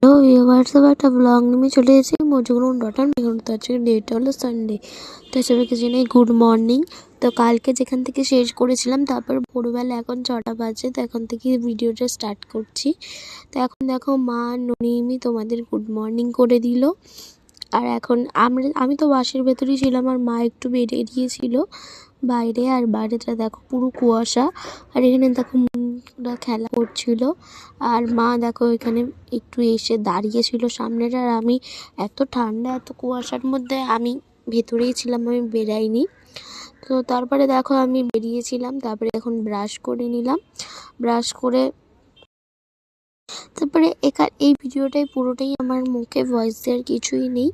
Hello viewers, একটা blog নিয়ে চলে এসেছি মজুগুন ডটার মেঘন। তো আজকে ডেটটা হলো সানডে। তো সবাইকে জানাই গুড মর্নিং। তো কালকে যেখান থেকে শেষ করেছিলাম তারপর ভোরবেলা এখন 6টা বাজে। তো এখন থেকে ভিডিওটা স্টার্ট করছি। তো এখন দেখো মা ননিমি তোমাদের গুড মর্নিং করে দিল। আর এখন আমি তো বাসের ভেতরেই ছিলাম, আর মা একটু বেরিয়ে গিয়েছিল বাইরে। আর বাইরেটা দেখো পুরো কুয়াশা, আর এখানে দেখো মুনরা খেলা করছিল। আর মা দেখো এখানে একটু এসে দাঁড়িয়েছিল সামনের। আর আমি এত ঠান্ডা এত কুয়াশার মধ্যে আমি ভেতরেই ছিলাম, আমি বেরাইনি। তো তারপরে দেখো আমি বেরিয়েছিলাম, তারপরে এখন ব্রাশ করে নিলাম। ব্রাশ করে তারপরে এই ভিডিওটাই পুরোটাই আমার মুখে ভয়েস দেওয়ার কিছুই নেই,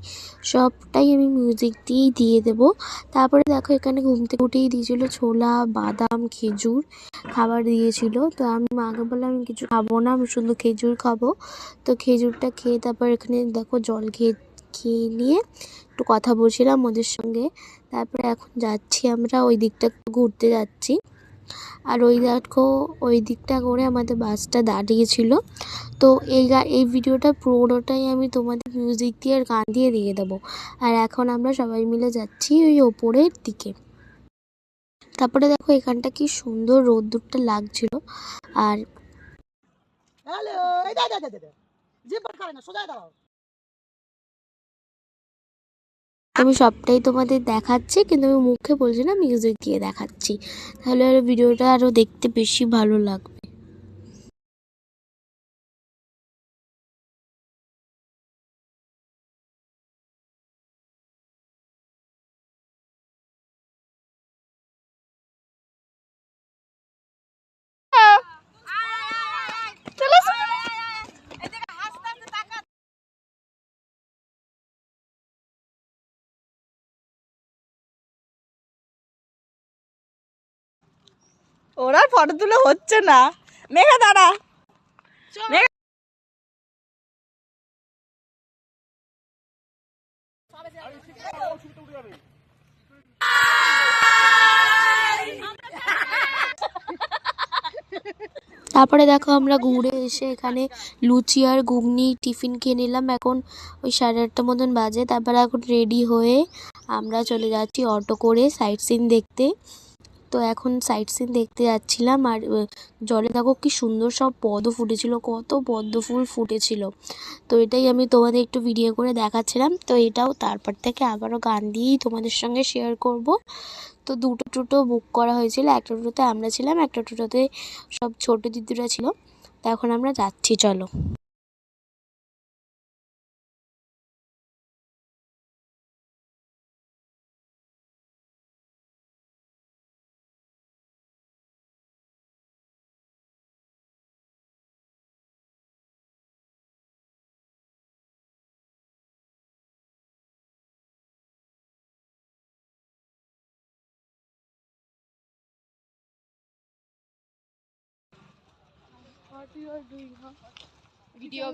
সবটাই আমি মিউজিক দিয়েই দিয়ে দেবো। তারপরে দেখো এখানে ঘুম থেকে উঠেই দিয়েছিল ছোলা, বাদাম, খেজুর খাবার দিয়েছিল। তো আমি মাকে বললাম আমি কিছু খাবো না, আমি শুধু খেজুর খাবো। তো খেজুরটা খেয়ে তারপর এখানে দেখো জল খেয়ে নিয়ে একটু কথা বলছিলাম ওদের সঙ্গে। তারপরে এখন যাচ্ছি আমরা ওই দিকটা ঘুরতে যাচ্ছি। আর ওই দেখো ওই দিকটা করে আমাদের বাসটা দাঁড়িয়েছিল। তো এই ভিডিওটা পুরোটাই আমি তোমাদের মিউজিক দিয়ে আর গান দিয়ে দিয়ে দেবো। আর এখন আমরা সবাই মিলে যাচ্ছি ওই ওপরের দিকে। তারপরে দেখো এখানটা কি সুন্দর রোদ্দুরটা লাগছিল। আর আমি সবটাই তোমাদের দেখাচ্ছি, কিন্তু আমি মুখে বলছি না, মিউজিক দিয়ে দেখাচ্ছি। তাহলে আর ভিডিওটা আরো দেখতে বেশি ভালো লাগবে। ওরা ফটো তুলে হচ্ছে না। মেঘা দাঁড়া, মেঘা তারপরে দেখো আমরা ঘুরে এসে এখানে লুচি আর ঘুগনি টিফিন খেয়ে নিলাম। এখন ওই 8:30 মতন বাজে। তারপরে এখন রেডি হয়ে আমরা চলে যাচ্ছি অটো করে সাইট সিন দেখতে। তো এখন সাইট সিন দেখতে যাচ্ছিলাম। আর জলে দেখো কি সুন্দর সব পদ্ম ফুটেছিল, কত পদ্ম ফুল ফুটেছিল। তো এটাই আমি তোমাদের একটু ভিডিও করে দেখাচ্ছিলাম। তো এটাও তারপর থেকে আবারও গান দিয়েই তোমাদের সঙ্গে শেয়ার করব। তো দুটো টোটো বুক করা হয়েছিল, একটা টোটোতে আমরা ছিলাম, একটা টোটোতে সব ছোট দিদিরা ছিল। তো এখন আমরা যাচ্ছি, চলো। What you are doing, huh? Video.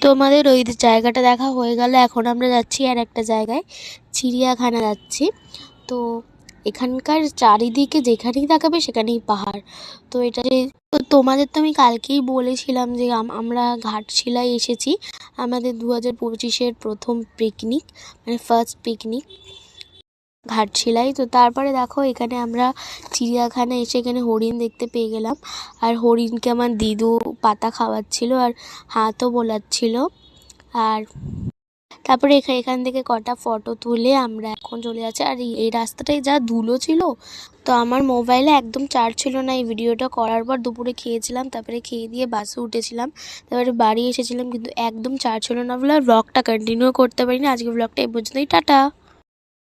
তোমাদের ওই জায়গাটা দেখা হয়ে গেল, এখন আমরা যাচ্ছি আর একটা জায়গায়, চিড়িয়াখানা যাচ্ছি। তো এখানকার চারিদিকে যেখানেই তাকাবে সেখানেই পাহাড়। তো এটা যে তোমাদের তো আমি কালকেই বলেছিলাম যে আমরা ঘাটশিলায় এসেছি, আমাদের 2025-এর প্রথম পিকনিক, মানে ফার্স্ট পিকনিক ঘাটশিলায়। তো তারপরে দেখো এখানে আমরা চিড়িয়াখানা এসে এখানে হরিণ দেখতে পেয়ে গেলাম। আর হরিণকে আমার দিদু পাতা খাওয়াচ্ছিল আর হাতও বোলাচ্ছিল। আর তারপরে এখান থেকে কটা ফটো তুলে আমরা এখন চলে যাচ্ছি। আর এই রাস্তাটায় যা ধুলো ছিল, তো আমার মোবাইলে একদম চার্জ ছিল না। এই ভিডিওটা করার পর দুপুরে খেয়েছিলাম, তারপরে খেয়ে দিয়ে বাসে উঠেছিলাম, তারপরে বাড়ি এসেছিলাম, কিন্তু একদম চার্জ ছিল না বলে আর ব্লগটা কন্টিনিউ করতে পারিনি। আজকে ব্লগটা এই পর্যন্তই, টাটা।